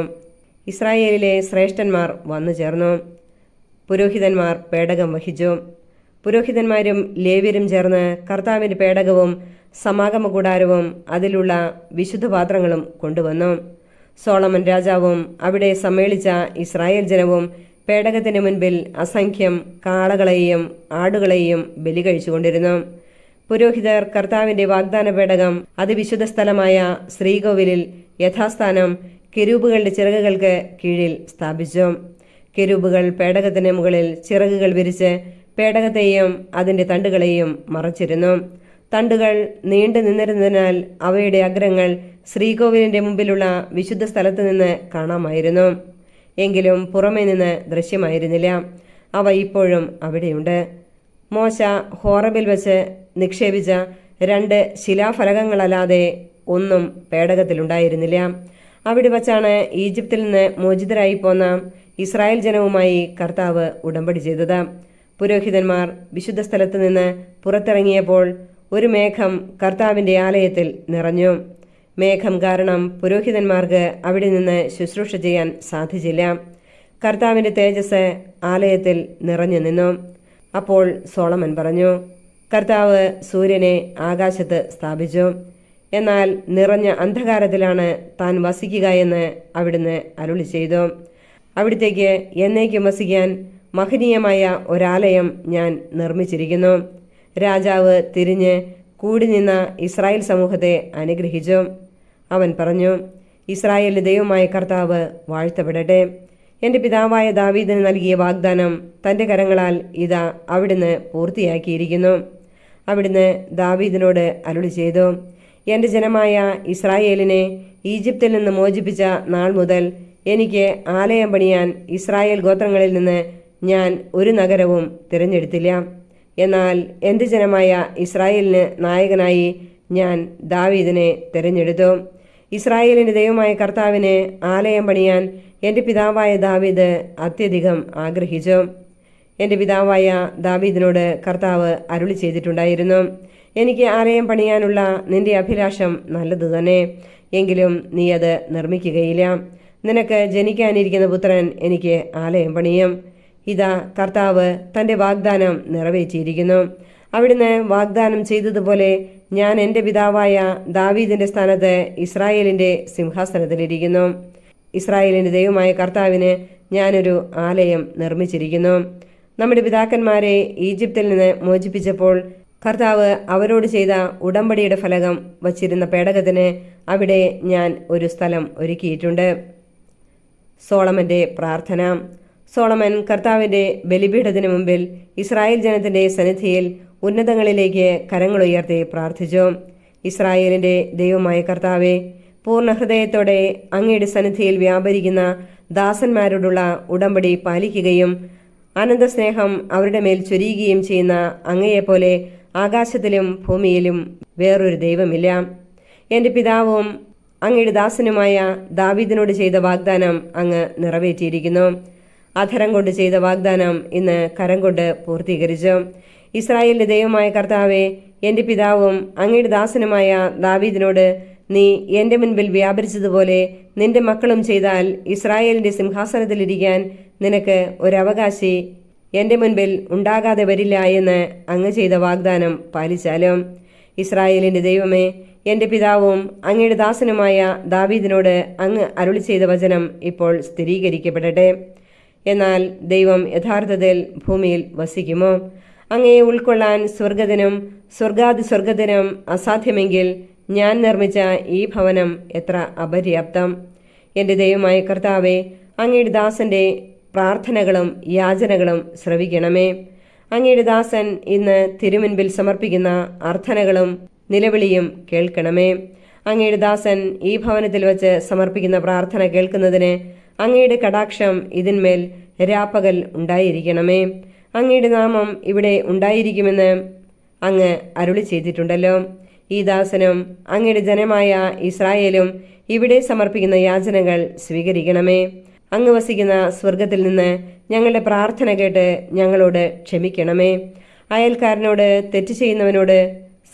ഇസ്രായേലിലെ ശ്രേഷ്ഠന്മാർ വന്നു ചേർന്നു. പുരോഹിതന്മാർ പേടകം വഹിച്ചു. പുരോഹിതന്മാരും ലേവ്യരും ചേർന്ന് കർത്താവിൻ്റെ പേടകവും സമാഗമ കൂടാരവും അതിലുള്ള വിശുദ്ധപാത്രങ്ങളും കൊണ്ടുവന്നു. സോളമൻ രാജാവും അവിടെ സമ്മേളിച്ച ഇസ്രായേൽ ജനവും പേടകത്തിന് മുൻപിൽ അസംഖ്യം കാളകളെയും ആടുകളെയും ബലി കഴിച്ചുകൊണ്ടിരുന്നു. പുരോഹിതർ കർത്താവിൻ്റെ വാഗ്ദാന പേടകം അതിവിശുദ്ധ സ്ഥലമായ ശ്രീകോവിലിൽ യഥാസ്ഥാനം കെരൂബുകളുടെ ചിറകുകൾക്ക് കീഴിൽ സ്ഥാപിച്ചു. കെരൂബുകൾ പേടകത്തിന് മുകളിൽ ചിറകുകൾ വിരിച്ച് പേടകത്തെയും അതിൻ്റെ തണ്ടുകളെയും മറച്ചിരുന്നു. തണ്ടുകൾ നീണ്ടു നിന്നിരുന്നതിനാൽ അവയുടെ അഗ്രങ്ങൾ ശ്രീകോവിലിൻ്റെ മുമ്പിലുള്ള വിശുദ്ധ സ്ഥലത്ത് നിന്ന് കാണാമായിരുന്നു. എങ്കിലും പുറമേ നിന്ന് ദൃശ്യമായിരുന്നില്ല. അവ ഇപ്പോഴും അവിടെയുണ്ട്. മോശ ഹോറബിൽ വെച്ച് നിക്ഷേപിച്ച 2 ശിലാഫലകങ്ങളല്ലാതെ ഒന്നും പേടകത്തിലുണ്ടായിരുന്നില്ല. അവിടെ വച്ചാണ് ഈജിപ്തിൽ നിന്ന് മോചിതരായി പോന്ന ഇസ്രായേൽ ജനവുമായി കർത്താവ് ഉടമ്പടി ചെയ്തത്. പുരോഹിതന്മാർ വിശുദ്ധ സ്ഥലത്ത് നിന്ന് പുറത്തിറങ്ങിയപ്പോൾ ഒരു മേഘം കർത്താവിൻ്റെ ആലയത്തിൽ നിറഞ്ഞു. മേഘം കാരണം പുരോഹിതന്മാർക്ക് അവിടെ നിന്ന് ശുശ്രൂഷ ചെയ്യാൻ സാധിച്ചില്ല. കർത്താവിൻ്റെ തേജസ് ആലയത്തിൽ നിറഞ്ഞു നിന്നു. അപ്പോൾ സോളമൻ പറഞ്ഞു, കർത്താവ് സൂര്യനെ ആകാശത്ത് സ്ഥാപിച്ചു, എന്നാൽ നിറഞ്ഞ അന്ധകാരത്തിലാണ് താൻ വസിക്കുക എന്ന് അവിടുന്ന് അരുളി ചെയ്തു. അവിടത്തേക്ക് എന്നേക്കും വസിക്കാൻ മഹനീയമായ ഒരാലയം ഞാൻ നിർമ്മിച്ചിരിക്കുന്നു. രാജാവ് തിരിഞ്ഞ് കൂടി നിന്ന ഇസ്രായേൽ സമൂഹത്തെ അനുഗ്രഹിച്ചു. അവൻ പറഞ്ഞു, ഇസ്രായേലിന്റെ ദൈവമായ കർത്താവ് വാഴ്ത്തപ്പെടട്ടെ. എൻ്റെ പിതാവായ ദാവീദിന് നൽകിയ വാഗ്ദാനം തൻ്റെ കരങ്ങളാൽ ഇതാ അവിടുന്ന് പൂർത്തിയാക്കിയിരിക്കുന്നു. അവിടുന്ന് ദാവീദിനോട് അരുളി ചെയ്തു, എൻ്റെ ജനമായ ഇസ്രായേലിനെ ഈജിപ്തിൽ നിന്ന് മോചിപ്പിച്ച നാൾ മുതൽ എനിക്ക് ആലയം പണിയാൻ ഇസ്രായേൽ ഗോത്രങ്ങളിൽ നിന്ന് ഞാൻ ഒരു നഗരവും തിരഞ്ഞെടുത്തില്ല. എന്നാൽ എൻ്റെ ജനമായ ഇസ്രായേലിന് നായകനായി ഞാൻ ദാവീദിനെ തിരഞ്ഞെടുത്തു. ഇസ്രായേലിൻ്റെ ദൈവമായ കർത്താവിന് ആലയം പണിയാൻ എൻ്റെ പിതാവായ ദാവീദ് അത്യധികം ആഗ്രഹിച്ചു. എൻ്റെ പിതാവായ ദാവീദിനോട് കർത്താവ് അരുളി ചെയ്തിട്ടുണ്ടായിരുന്നു, എനിക്ക് ആലയം പണിയാനുള്ള നിന്റെ അഭിലാഷം നല്ലതു തന്നെ, എങ്കിലും നീ അത് നിർമ്മിക്കുകയില്ല. നിനക്ക് ജനിക്കാനിരിക്കുന്ന പുത്രൻ എനിക്ക് ആലയം പണിയും. ഇതാ കർത്താവ് തൻ്റെ വാഗ്ദാനം നിറവേറ്റിയിരിക്കുന്നു. അവിടുന്ന് വാഗ്ദാനം ചെയ്തതുപോലെ ഞാൻ എൻ്റെ പിതാവായ ദാവീദിൻ്റെ സ്ഥാനത്ത് ഇസ്രായേലിൻ്റെ സിംഹാസനത്തിലിരിക്കുന്നു. ഇസ്രായേലിൻ്റെ ദൈവമായ കർത്താവിന് ഞാനൊരു ആലയം നിർമ്മിച്ചിരിക്കുന്നു. നമ്മുടെ പിതാക്കന്മാരെ ഈജിപ്തിൽ നിന്ന് മോചിപ്പിച്ചപ്പോൾ കർത്താവ് അവരോട് ചെയ്ത ഉടമ്പടിയുടെ ഫലകം വച്ചിരുന്ന പേടകത്തിന് അവിടെ ഞാൻ ഒരു സ്ഥലം ഒരുക്കിയിട്ടുണ്ട്. സോളമൻ്റെ പ്രാർത്ഥന. സോളമൻ കർത്താവിൻ്റെ ബലിപീഠത്തിന് മുമ്പിൽ ഇസ്രായേൽ ജനത്തിൻ്റെ സന്നിധിയിൽ ഉന്നതങ്ങളിലേക്ക് കരങ്ങളുയർത്തി പ്രാർത്ഥിച്ചു. ഇസ്രായേലിൻ്റെ ദൈവമായ കർത്താവെ, പൂർണ്ണ ഹൃദയത്തോടെ അങ്ങയുടെ സന്നിധിയിൽ വ്യാപരിക്കുന്ന ദാസന്മാരോടുള്ള ഉടമ്പടി പാലിക്കുകയും അനന്തസ്നേഹം അവരുടെ മേൽ ചൊരിയുകയും ചെയ്യുന്ന അങ്ങയെപ്പോലെ ആകാശത്തിലും ഭൂമിയിലും വേറൊരു ദൈവമില്ല. എൻ്റെ പിതാവും അങ്ങയുടെ ദാസനുമായ ദാവീദിനോട് ചെയ്ത വാഗ്ദാനം അങ്ങ് നിറവേറ്റിയിരിക്കുന്നു. അധരം കൊണ്ട് ചെയ്ത വാഗ്ദാനം ഇന്ന് കരം കൊണ്ട് പൂർത്തീകരിച്ചു. ഇസ്രായേലിൻ്റെ ദൈവമായ കർത്താവെ, എൻ്റെ പിതാവും അങ്ങയുടെ ദാസനുമായ ദാവീദിനോട് നീ എൻ്റെ മുൻപിൽ വ്യാപരിച്ചതുപോലെ നിന്റെ മക്കളും ചെയ്താൽ ഇസ്രായേലിൻ്റെ സിംഹാസനത്തിലിരിക്കാൻ നിനക്ക് ഒരവകാശി എൻ്റെ മുൻപിൽ ഉണ്ടാകാതെ വരില്ല എന്ന് അങ്ങ് ചെയ്ത വാഗ്ദാനം പാലിച്ചാലും. ഇസ്രായേലിൻ്റെ ദൈവമേ, എൻ്റെ പിതാവും അങ്ങയുടെ ദാസനുമായ ദാവീദിനോട് അങ്ങ് അരുളി ചെയ്ത വചനം ഇപ്പോൾ സ്ഥിരീകരിക്കപ്പെടട്ടെ. എന്നാൽ ദൈവം യഥാർത്ഥത്തിൽ ഭൂമിയിൽ വസിക്കുമോ? അങ്ങയെ ഉൾക്കൊള്ളാൻ സ്വർഗത്തിനും സ്വർഗാതിസ്വർഗത്തിനും അസാധ്യമെങ്കിൽ ഞാൻ നിർമ്മിച്ച ഈ ഭവനം എത്ര അപര്യാപ്തം. എൻ്റെ ദൈവമായ കർത്താവെ, അങ്ങയുടെ ദാസൻ്റെ പ്രാർത്ഥനകളും യാചനകളും ശ്രവിക്കണമേ. അങ്ങയുടെ ദാസൻ ഇന്ന് തിരുമുൻപിൽ സമർപ്പിക്കുന്ന അർത്ഥനകളും നിലവിളിയും കേൾക്കണമേ. അങ്ങയുടെ ദാസൻ ഈ ഭവനത്തിൽ വച്ച് സമർപ്പിക്കുന്ന പ്രാർത്ഥന കേൾക്കുന്നതിന് അങ്ങയുടെ കടാക്ഷം ഇതിന്മേൽ രാപ്പകൽ ഉണ്ടായിരിക്കണമേ. അങ്ങയുടെ നാമം ഇവിടെ ഉണ്ടായിരിക്കുമെന്ന് അങ്ങ് അരുളി ചെയ്തിട്ടുണ്ടല്ലോ. ഈ ദാസനും അങ്ങയുടെ ജനമായ ഇസ്രായേലും ഇവിടെ സമർപ്പിക്കുന്ന യാചനകൾ സ്വീകരിക്കണമേ. അങ്ങ് വസിക്കുന്ന സ്വർഗത്തിൽ നിന്ന് ഞങ്ങളുടെ പ്രാർത്ഥന കേട്ട് ഞങ്ങളോട് ക്ഷമിക്കണമേ. അയൽക്കാരനോട് തെറ്റ് ചെയ്യുന്നവനോട്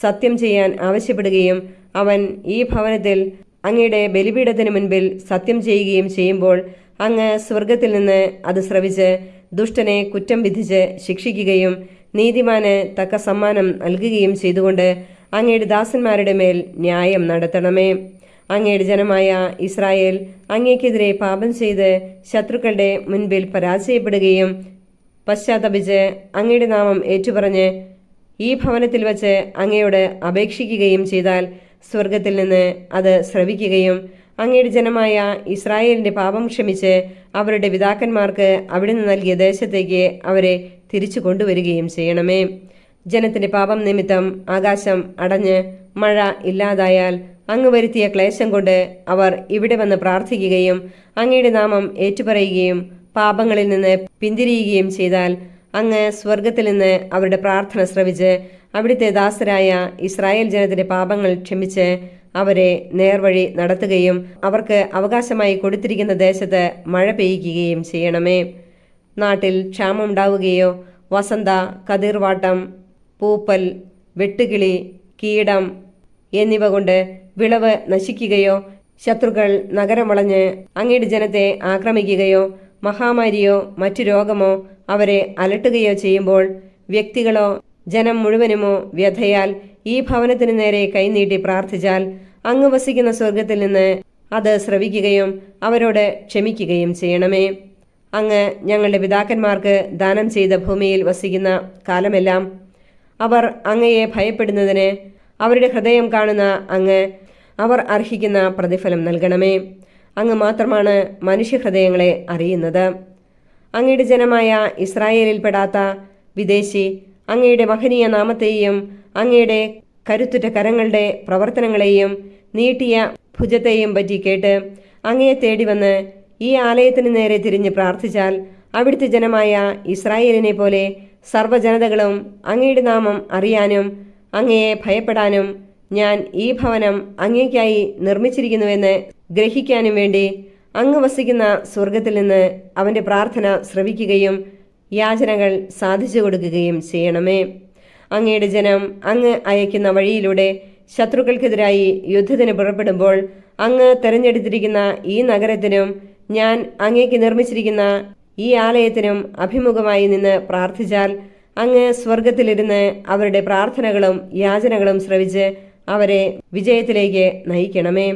സത്യം ചെയ്യാൻ ആവശ്യപ്പെടുകയും അവൻ ഈ ഭവനത്തിൽ അങ്ങയുടെ ബലിപീഠത്തിന് മുൻപിൽ സത്യം ചെയ്യുകയും ചെയ്യുമ്പോൾ അങ്ങ് സ്വർഗത്തിൽ നിന്ന് അത് ശ്രവിച്ച് ദുഷ്ടനെ കുറ്റം വിധിച്ച് ശിക്ഷിക്കുകയും നീതിമാന് തക്ക സമ്മാനം നൽകുകയും ചെയ്തുകൊണ്ട് അങ്ങയുടെ ദാസന്മാരുടെ മേൽ ന്യായം നടത്തണമേ. അങ്ങയുടെ ജനമായ ഇസ്രായേൽ അങ്ങേക്കെതിരെ പാപം ചെയ്ത് ശത്രുക്കളുടെ മുൻപിൽ പരാജയപ്പെടുകയും പശ്ചാത്തപിച്ച് അങ്ങയുടെ നാമം ഏറ്റുപറഞ്ഞ് ഈ ഭവനത്തിൽ വച്ച് അങ്ങയോട് അപേക്ഷിക്കുകയും ചെയ്താൽ സ്വർഗത്തിൽ നിന്ന് അത് ശ്രവിക്കുകയും അങ്ങയുടെ ജനമായ ഇസ്രായേലിൻ്റെ പാപം ക്ഷമിച്ച് അവരുടെ പിതാക്കന്മാർക്ക് അവിടുന്ന് നൽകിയ ദേശത്തേക്ക് അവരെ തിരിച്ചു കൊണ്ടുവരികയും ചെയ്യണമേ. ജനത്തിൻ്റെ പാപം നിമിത്തം ആകാശം അടഞ്ഞ് മഴ ഇല്ലാതായാൽ അങ്ങ് വരുത്തിയ ക്ലേശം കൊണ്ട് അവർ ഇവിടെ വന്ന് പ്രാർത്ഥിക്കുകയും അങ്ങയുടെ നാമം ഏറ്റുപറയുകയും പാപങ്ങളിൽ നിന്ന് പിന്തിരിയുകയും ചെയ്താൽ അങ്ങ് സ്വർഗത്തിൽ നിന്ന് അവരുടെ പ്രാർത്ഥന ശ്രവിച്ച് അവിടുത്തെ ദാസരായ ഇസ്രായേൽ ജനത്തിൻ്റെ പാപങ്ങൾ ക്ഷമിച്ച് അവരെ നേർവഴി നടത്തുകയും അവർക്ക് അവകാശമായി കൊടുത്തിരിക്കുന്ന ദേശത്ത് മഴ പെയ്യിക്കുകയും ചെയ്യണമേ. നാട്ടിൽ ക്ഷാമമുണ്ടാവുകയോ വസന്ത, കതിർവാട്ടം, പൂപ്പൽ, വെട്ടുകിളി, കീടം എന്നിവ കൊണ്ട് വിളവ് നശിക്കുകയോ ശത്രുക്കൾ നഗരം വളഞ്ഞ് അങ്ങയുടെ ജനത്തെ ആക്രമിക്കുകയോ മഹാമാരിയോ മറ്റു രോഗമോ അവരെ അലട്ടുകയോ ചെയ്യുമ്പോൾ വ്യക്തികളോ ജനം മുഴുവനുമോ വ്യഥയാൽ ഈ ഭവനത്തിന് നേരെ കൈനീട്ടി പ്രാർത്ഥിച്ചാൽ അങ്ങ് വസിക്കുന്ന സ്വർഗത്തിൽ നിന്ന് അത് ശ്രവിക്കുകയും അവരോട് ക്ഷമിക്കുകയും ചെയ്യണമേ. അങ്ങ് ഞങ്ങളുടെ പിതാക്കന്മാർക്ക് ദാനം ചെയ്ത ഭൂമിയിൽ വസിക്കുന്ന കാലമെല്ലാം അവർ അങ്ങയെ ഭയപ്പെടുന്നതിന് അവരുടെ ഹൃദയം കാണുന്ന അങ്ങ് അവർ അർഹിക്കുന്ന പ്രതിഫലം നൽകണമേ. അങ്ങ് മാത്രമാണ് മനുഷ്യഹൃദയങ്ങളെ അറിയുന്നത്. അങ്ങയുടെ ജനമായ ഇസ്രായേലിൽപ്പെടാത്ത വിദേശി അങ്ങയുടെ മഹനീയ നാമത്തെയും അങ്ങയുടെ കരുത്തുറ്റ കരങ്ങളുടെ പ്രവർത്തനങ്ങളെയും നീട്ടിയ ഭുജത്തെയും പറ്റി കേട്ട് അങ്ങയെ തേടി വന്ന് ഈ ആലയത്തിന് നേരെ തിരിഞ്ഞ് പ്രാർത്ഥിച്ചാൽ അവിടുത്തെ ജനമായ ഇസ്രായേലിനെ പോലെ സർവ്വജനതകളും അങ്ങയുടെ നാമം അറിയാനും അങ്ങയെ ഭയപ്പെടാനും ഞാൻ ഈ ഭവനം അങ്ങേക്കായി നിർമ്മിച്ചിരിക്കുന്നുവെന്ന് ഗ്രഹിക്കാനും വേണ്ടി അങ്ങ് വസിക്കുന്ന സ്വർഗത്തിൽ നിന്ന് അവൻ്റെ പ്രാർത്ഥന ശ്രവിക്കുകയും യാചനകൾ സാധിച്ചു കൊടുക്കുകയും ചെയ്യണമേ. അങ്ങയുടെ ജനം അങ്ങ് അയക്കുന്ന വഴിയിലൂടെ ശത്രുക്കൾക്കെതിരായി യുദ്ധത്തിന് പുറപ്പെടുമ്പോൾ അങ്ങ് തെരഞ്ഞെടുത്തിരിക്കുന്ന ഈ നഗരത്തിനും ഞാൻ അങ്ങേക്ക് നിർമ്മിച്ചിരിക്കുന്ന ഈ ആലയത്തിനും അഭിമുഖമായി നിന്ന് പ്രാർത്ഥിച്ചാൽ അങ്ങ് സ്വർഗത്തിലിരുന്ന് അവരുടെ പ്രാർത്ഥനകളും യാചനകളും ശ്രവിച്ച് അവരെ വിജയത്തിലേക്ക് നയിക്കണമേ.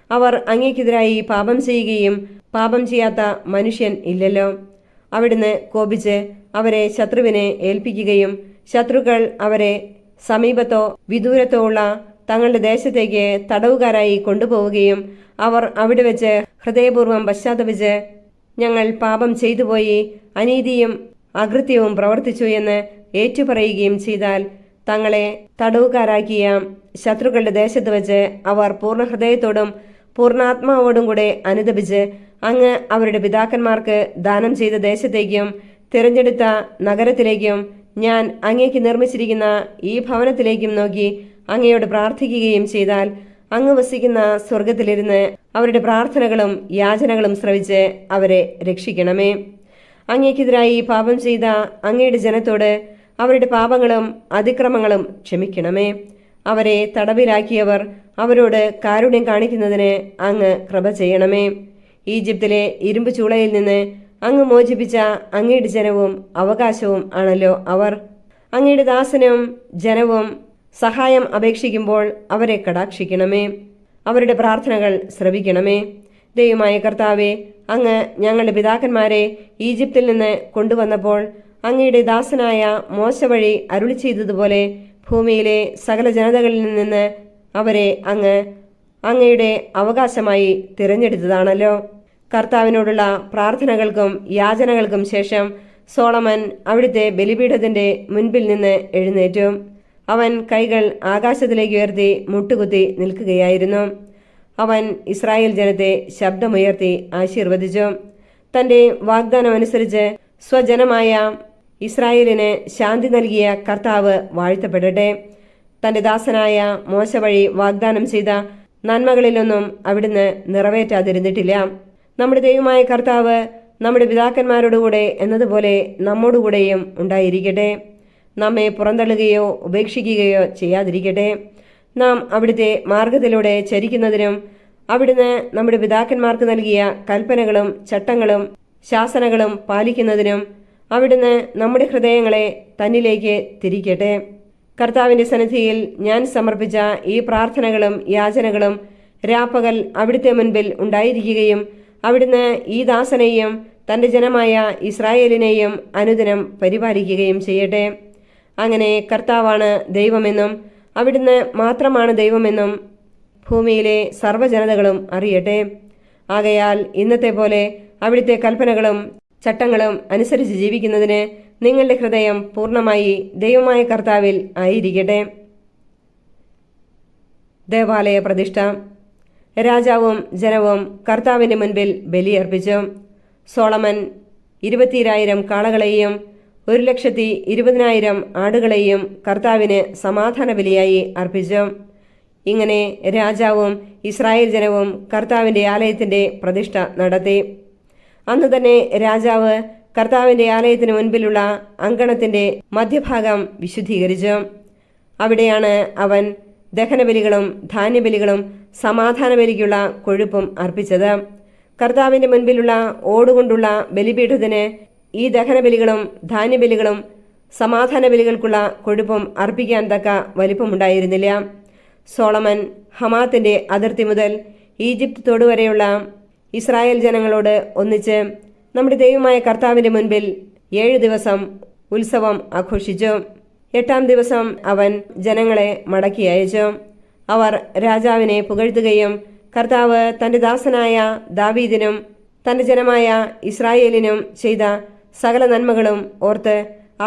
അവർ അങ്ങേക്കെതിരായി പാപം ചെയ്യുകയും പാപം ചെയ്യാത്ത മനുഷ്യൻ ഇല്ലല്ലോ. അവിടുന്ന് കോപിച്ച് അവരെ ശത്രുവിനെ ഏൽപ്പിക്കുകയും ശത്രുക്കൾ അവരെ സമീപത്തോ വിദൂരത്തോ ഉള്ള തങ്ങളുടെ ദേശത്തേക്ക് തടവുകാരായി കൊണ്ടുപോവുകയും അവർ അവിടെ വെച്ച് ഹൃദയപൂർവ്വം പശ്ചാത്തപിച്ച് ഞങ്ങൾ പാപം ചെയ്തുപോയി അനീതിയും അകൃത്യവും പ്രവർത്തിച്ചു എന്ന് ഏറ്റുപറയുകയും ചെയ്താൽ തങ്ങളെ തടവുകാരാക്കിയ ശത്രുക്കളുടെ ദേശത്ത് വെച്ച് അവർ പൂർണ്ണ ഹൃദയത്തോടും പൂർണ്ണാത്മാവോടും കൂടെ അനുതപിച്ച് അങ്ങ് അവരുടെ പിതാക്കന്മാർക്ക് ദാനം ചെയ്ത ദേശത്തേക്കും തിരഞ്ഞെടുത്ത നഗരത്തിലേക്കും ഞാൻ അങ്ങേക്ക് നിർമ്മിച്ചിരിക്കുന്ന ഈ ഭവനത്തിലേക്കും നോക്കി അങ്ങയോട് പ്രാർത്ഥിക്കുകയും ചെയ്താൽ അങ്ങ് വസിക്കുന്ന സ്വർഗത്തിലിരുന്ന് അവരുടെ പ്രാർത്ഥനകളും യാചനകളും ശ്രവിച്ച് അവരെ രക്ഷിക്കണമേ. അങ്ങേക്കെതിരായി പാപം ചെയ്ത അങ്ങയുടെ ജനത്തോട് അവരുടെ പാപങ്ങളും അതിക്രമങ്ങളും ക്ഷമിക്കണമേ. അവരെ തടവിലാക്കിയവർ അവരോട് കാരുണ്യം കാണിക്കുന്നതിന് അങ്ങ് കൃപ ചെയ്യണമേ. ഈജിപ്തിലെ ഇരുമ്പ് ചൂളയിൽ നിന്ന് അങ്ങ് മോചിപ്പിച്ച അങ്ങയുടെ ജനവും അവകാശവും ആണല്ലോ അവർ. അങ്ങയുടെ ദാസനും ജനവും സഹായം അപേക്ഷിക്കുമ്പോൾ അവരെ കടാക്ഷിക്കണമേ. അവരുടെ പ്രാർത്ഥനകൾ ശ്രവിക്കണമേ. ദൈവമായ കർത്താവെ, അങ്ങ് ഞങ്ങളുടെ പിതാക്കന്മാരെ ഈജിപ്തിൽ നിന്ന് കൊണ്ടുവന്നപ്പോൾ അങ്ങയുടെ ദാസനായ മോശ വഴി അരുളി ചെയ്തതുപോലെ ഭൂമിയിലെ സകല ജനതകളിൽ നിന്ന് അവരെ അങ്ങയുടെ അവകാശമായി തിരഞ്ഞെടുത്തതാണല്ലോ. കർത്താവിനോടുള്ള പ്രാർത്ഥനകൾക്കും യാചനകൾക്കും ശേഷം സോളമൻ അവിടുത്തെ ബലിപീഠത്തിന്റെ മുൻപിൽ നിന്ന് എഴുന്നേറ്റു. അവൻ കൈകൾ ആകാശത്തിലേക്ക് ഉയർത്തി മുട്ടുകുത്തി നിൽക്കുകയായിരുന്നു. അവൻ ഇസ്രായേൽ ജനത്തെ ശബ്ദമുയർത്തി ആശീർവദിച്ചു. തന്റെ വാഗ്ദാനമനുസരിച്ച് സ്വജനമായ ഇസ്രായേലിന് ശാന്തി നൽകിയ കർത്താവ് വാഴ്ത്തപ്പെടട്ടെ. തന്റെ ദാസനായ മോശ വഴി വാഗ്ദാനം ചെയ്ത നന്മകളിലൊന്നും അവിടുന്ന് നിറവേറ്റാതിരുന്നിട്ടില്ല. നമ്മുടെ ദൈവമായ കർത്താവ് നമ്മുടെ പിതാക്കന്മാരോടുകൂടെ എന്നതുപോലെ നമ്മോടുകൂടെയും ഉണ്ടായിരിക്കട്ടെ. നമ്മെ പുറന്തള്ളുകയോ ഉപേക്ഷിക്കുകയോ ചെയ്യാതിരിക്കട്ടെ. നാം അവിടുത്തെ മാർഗത്തിലൂടെ ചരിക്കുന്നതിനും അവിടുന്ന് നമ്മുടെ പിതാക്കന്മാർക്ക് നൽകിയ കൽപ്പനകളും ചട്ടങ്ങളും ശാസനകളും പാലിക്കുന്നതിനും അവിടുന്ന് നമ്മുടെ ഹൃദയങ്ങളെ തന്നിലേക്ക് തിരിക്കട്ടെ. കർത്താവിന്റെ സന്നിധിയിൽ ഞാൻ സമർപ്പിച്ച ഈ പ്രാർത്ഥനകളും യാചനകളും രാപ്പകൽ അവിടുത്തെ മുൻപിൽ ഉണ്ടായിരിക്കുകയും അവിടുന്ന് ഈ ദാസനെയും തന്റെ ജനമായ ഇസ്രായേലിനെയും അനുദിനം പരിപാലിക്കുകയും ചെയ്യട്ടെ. അങ്ങനെ കർത്താവാണ് ദൈവമെന്നും അവിടുന്ന് മാത്രമാണ് ദൈവമെന്നും ഭൂമിയിലെ സർവ്വജനതകളും അറിയട്ടെ. ആകയാൽ ഇന്നത്തെ പോലെ അവിടുത്തെ കൽപ്പനകളും ചട്ടങ്ങളും അനുസരിച്ച് ജീവിക്കുന്നതിന് നിങ്ങളുടെ ഹൃദയം പൂർണ്ണമായി ദൈവമായ കർത്താവിൽ ആയിരിക്കട്ടെ. ദേവാലയ പ്രതിഷ്ഠ. രാജാവും ജനവും കർത്താവിന്റെ മുൻപിൽ ബലിയർപ്പിച്ചു. സോളമൻ 20,000 കാളകളെയും 1,20,000 ആടുകളെയും കർത്താവിന് സമാധാന ബലിയായി അർപ്പിച്ചു. ഇങ്ങനെ രാജാവും ഇസ്രായേൽ ജനവും കർത്താവിന്റെ ആലയത്തിന്റെ പ്രതിഷ്ഠ നടത്തി. അന്നു തന്നെ രാജാവ് കർത്താവിന്റെ ആലയത്തിന് മുൻപിലുള്ള അങ്കണത്തിന്റെ മധ്യഭാഗം വിശുദ്ധീകരിച്ചു. അവിടെയാണ് അവൻ ദഹനബലികളും ധാന്യബലികളും സമാധാന ബലിക്കുള്ള കൊഴുപ്പും അർപ്പിച്ചത്. കർത്താവിന്റെ മുൻപിലുള്ള ഓടുകൊണ്ടുള്ള ബലിപീഠത്തിന് ഈ ദഹനബലികളും ധാന്യബലികളും സമാധാന ബലികൾക്കുള്ള കൊഴുപ്പും അർപ്പിക്കാൻ തക്ക വലിപ്പമുണ്ടായിരുന്നില്ല. സോളമൻ ഹമാത്തിന്റെ അതിർത്തി മുതൽ ഈജിപ്ത് തൊടുവരെയുള്ള ഇസ്രായേൽ ജനങ്ങളോട് ഒന്നിച്ച് നമ്മുടെ ദൈവമായ കർത്താവിന്റെ മുൻപിൽ 7 ദിവസം ഉത്സവം ആഘോഷിച്ചു. 8-ാം ദിവസം അവൻ ജനങ്ങളെ മടക്കി അയച്ചു. അവർ രാജാവിനെ പുകഴ്ത്തുകയും കർത്താവ് തന്റെ ദാസനായ ദാവീദിനും തന്റെ ജനമായ ഇസ്രായേലിനും ചെയ്ത സകല നന്മകളും ഓർത്ത്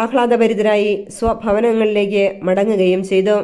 ആഹ്ലാദഭരിതരായി സ്വഭവനങ്ങളിലേക്ക് മടങ്ങുകയും ചെയ്തു.